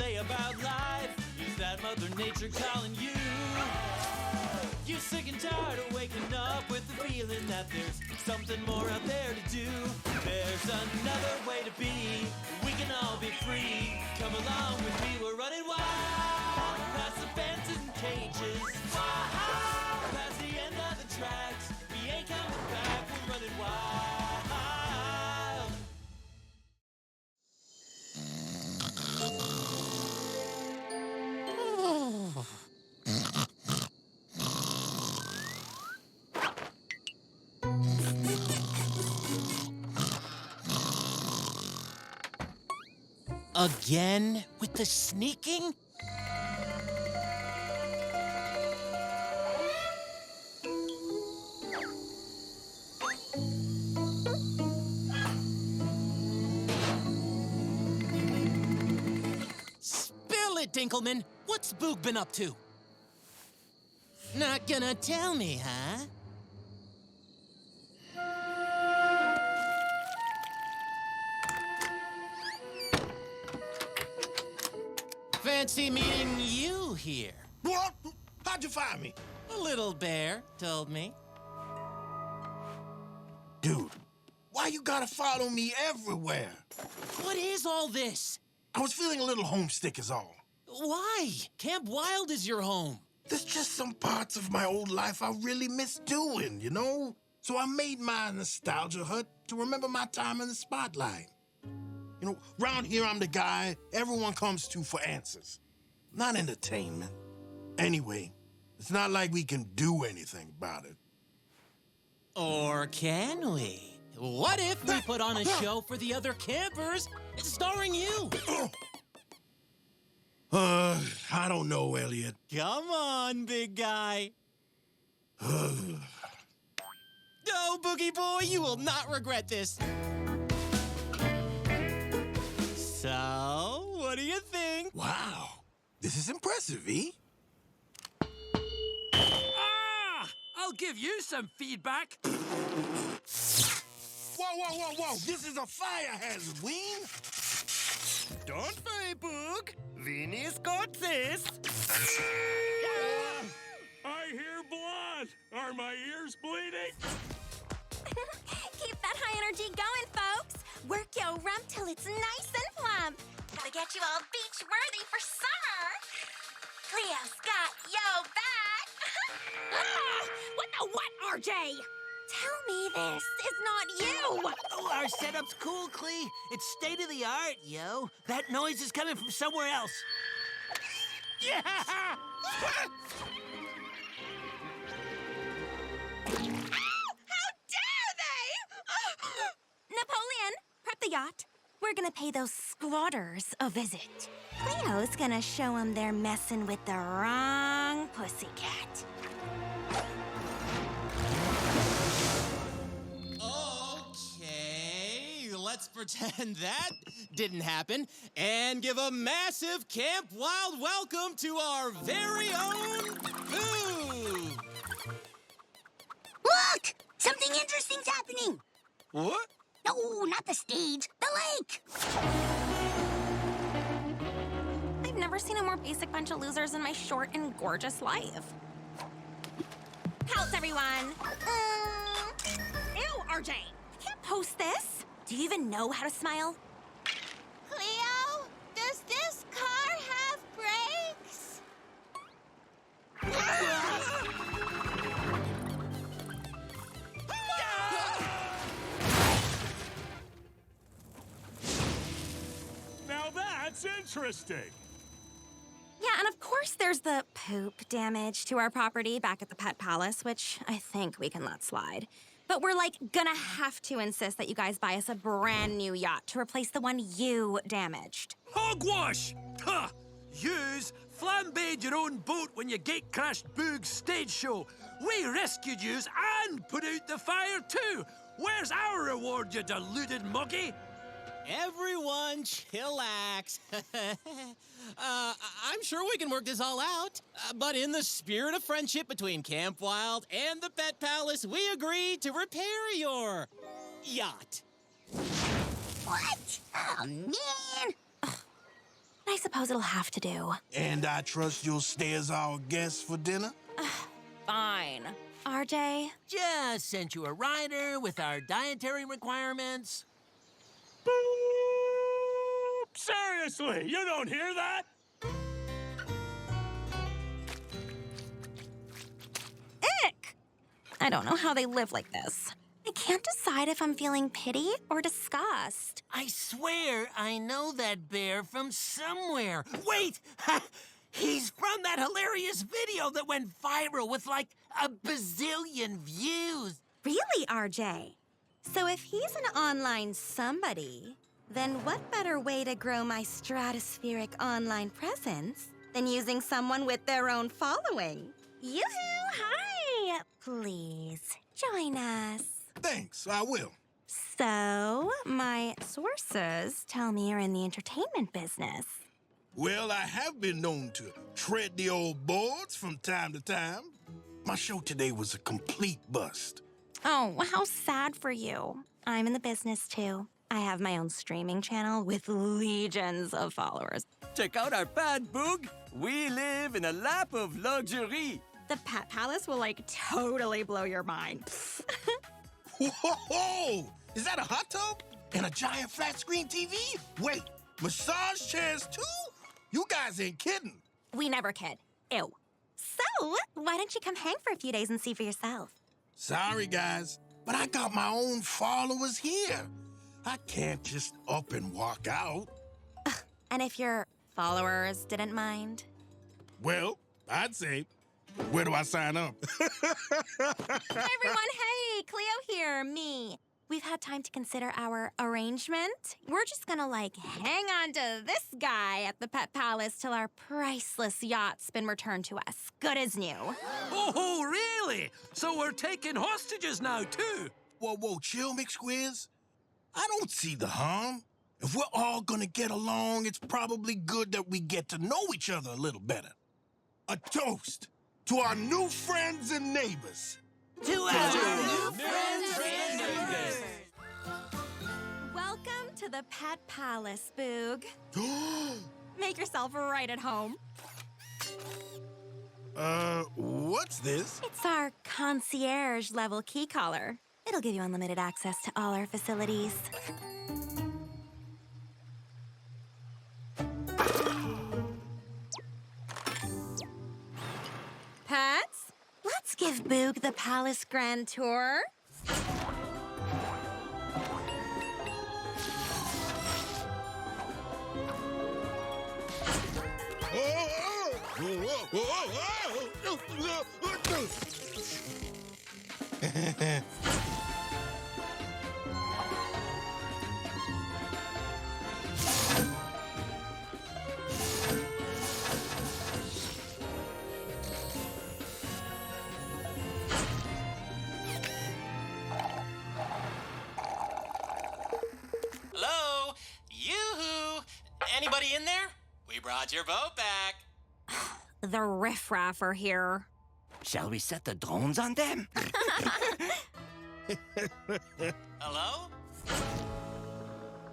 say about life? Is that Mother Nature calling you? You're sick and tired of waking up with the feeling that there's something more out there to do. There's another way to be. We can all be free. Come along with me, we're running wild. Past the fences and cages. Wild. Past the end of the tracks. We ain't coming back, we're running wild. Again with the sneaking? Spill it, Dinkelman. What's Boog been up to? Not gonna tell me, huh? Fancy meeting you here. What? How'd you find me? A little bear told me. Dude, why you gotta follow me everywhere? What is all this? I was feeling a little homesick is all. Why? Camp Wild is your home. There's just some parts of my old life I really miss doing, you know? So I made my nostalgia hut to remember my time in the spotlight. You know, round here I'm the guy everyone comes to for answers, not entertainment. Anyway, it's not like we can do anything about it. Or can we? What if we put on a show for the other campers, starring you? I don't know, Elliot. Come on, big guy. No, Boogie Boy, you will not regret this. So, what do you think? Wow, this is impressive, E. Ah! I'll give you some feedback. Whoa, this is a fire hazard, Ween. Don't worry, Boog. Vinny's got this. I hear blood. Are my ears bleeding? Keep that high energy going, folks. Work your rump till it's nice and plump. Gotta get you all beach-worthy for summer. Cleo's got yo back. What the what, RJ? Tell me this is not you. Oh, our setup's cool, Clee. It's state-of-the-art, yo. That noise is coming from somewhere else. Yeah! How dare they? Napoleon, prep the yacht. We're gonna pay those squatters a visit. Cleo's gonna show them they're messing with the wrong pussycat. Okay, let's pretend that didn't happen and give a massive Camp Wild welcome to our very own Boo! Look! Something interesting's happening. What? No, not the stage. The lake. I've never seen a more basic bunch of losers in my short and gorgeous life. Pulse, everyone. Ew, RJ. I can't post this. Do you even know how to smile? Cleo, does this car have brakes? Now that's interesting. Yeah, and of course there's the poop damage to our property back at the Pet Palace, which I think we can let slide. But we're, like, gonna have to insist that you guys buy us a brand new yacht to replace the one you damaged. Hogwash! Ha! Yous flambéed your own boat when you gate-crashed Boog's stage show. We rescued yous and put out the fire, too. Where's our reward, you deluded muggy? Everyone, chillax. I'm sure we can work this all out. But in the spirit of friendship between Camp Wild and the Pet Palace, we agreed to repair your yacht. What? Oh, man. but I suppose it'll have to do. And I trust you'll stay as our guest for dinner? Fine. RJ? Just sent you a rider with our dietary requirements. Boop! Seriously, you don't hear that? Ick! I don't know how they live like this. I can't decide if I'm feeling pity or disgust. I swear I know that bear from somewhere. Wait! He's from that hilarious video that went viral with like a bazillion views. Really, RJ? So if he's an online somebody, then what better way to grow my stratospheric online presence than using someone with their own following? Yoo-hoo! Hi! Please, join us. Thanks, I will. So, my sources tell me you're in the entertainment business. Well, I have been known to tread the old boards from time to time. My show today was a complete bust. Oh, how sad for you. I'm in the business too. I have my own streaming channel with legions of followers. Check out our pad, Boog. We live in a lap of luxury. The Pet Palace will, like, totally blow your mind. Whoa! Is that a hot tub? And a giant flat screen TV? Wait, massage chairs too? You guys ain't kidding. We never kid. Ew. So, why don't you come hang for a few days and see for yourself? Sorry, guys, but I got my own followers here. I can't just up and walk out. And if your followers didn't mind? Well, I'd say, where do I sign up? Hey, everyone. Hey, Cleo here, me. We've had time to consider our arrangement. We're just gonna, like, hang on to this guy at the Pet Palace till our priceless yacht's been returned to us. Good as new. Oh, really? So we're taking hostages now, too? Whoa, chill, McSquiz. I don't see the harm. If we're all gonna get along, it's probably good that we get to know each other a little better. A toast to our new friends and neighbors. To our new friends and neighbors. Welcome to the Pet Palace, Boog. Make yourself right at home. What's this? It's our concierge-level key collar. It'll give you unlimited access to all our facilities. Pets, let's give Boog the palace grand tour. Hello? Yoo-hoo! Anybody in there? We brought your boat back. The riffraff are here. Shall we set the drones on them? Hello?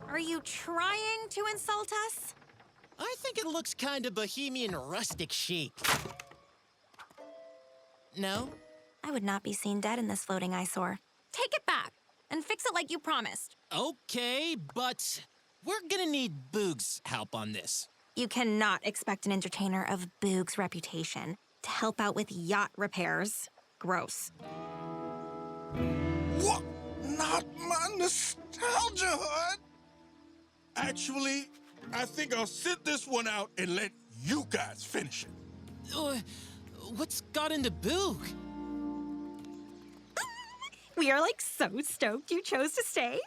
Are you trying to insult us? I think it looks kind of bohemian rustic chic. No? I would not be seen dead in this floating eyesore. Take it back and fix it like you promised. Okay, but we're gonna need Boog's help on this. You cannot expect an entertainer of Boog's reputation to help out with yacht repairs. Gross. What? Not my nostalgia hut? Actually, I think I'll sit this one out and let you guys finish it. What's got into Boog? We are, like, so stoked you chose to stay.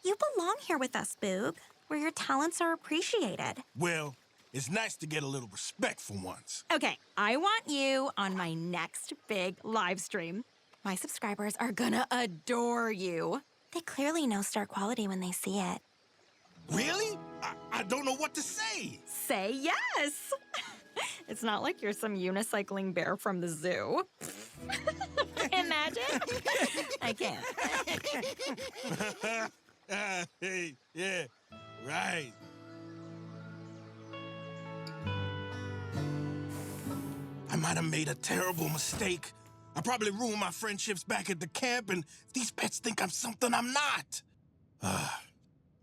You belong here with us, Boog, where your talents are appreciated. Well, it's nice to get a little respect for once. Okay, I want you on my next big live stream. My subscribers are gonna adore you. They clearly know star quality when they see it. Really? I don't know what to say. Say yes! It's not like you're some unicycling bear from the zoo. Imagine? I can't. Hey, yeah, right. might have made a terrible mistake. I probably ruined my friendships back at the camp, and these pets think I'm something I'm not.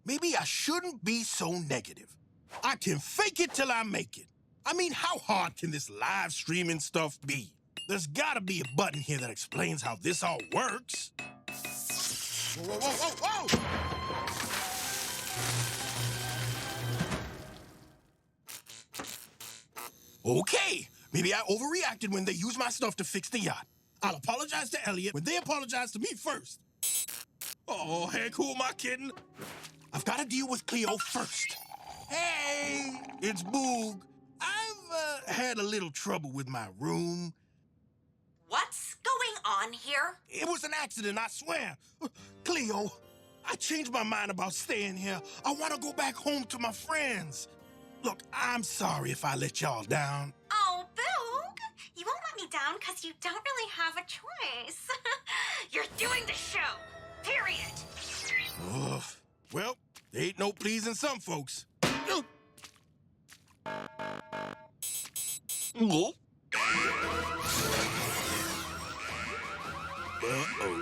Maybe I shouldn't be so negative. I can fake it till I make it. I mean, how hard can this live streaming stuff be? There's gotta be a button here that explains how this all works. Whoa, whoa, whoa, whoa, whoa! Okay, maybe I overreacted when they used my stuff to fix the yacht. I'll apologize to Elliot when they apologize to me first. Oh, heck, who am I kidding? I've got to deal with Cleo first. Hey, it's Boog. I've had a little trouble with my room. What's going on here? It was an accident, I swear. Cleo, I changed my mind about staying here. I want to go back home to my friends. Look, I'm sorry if I let y'all down. Oh, Boog, you won't let me down because you don't really have a choice. You're doing the show, period. Ugh. Well, there ain't no pleasing some folks. Uh-oh.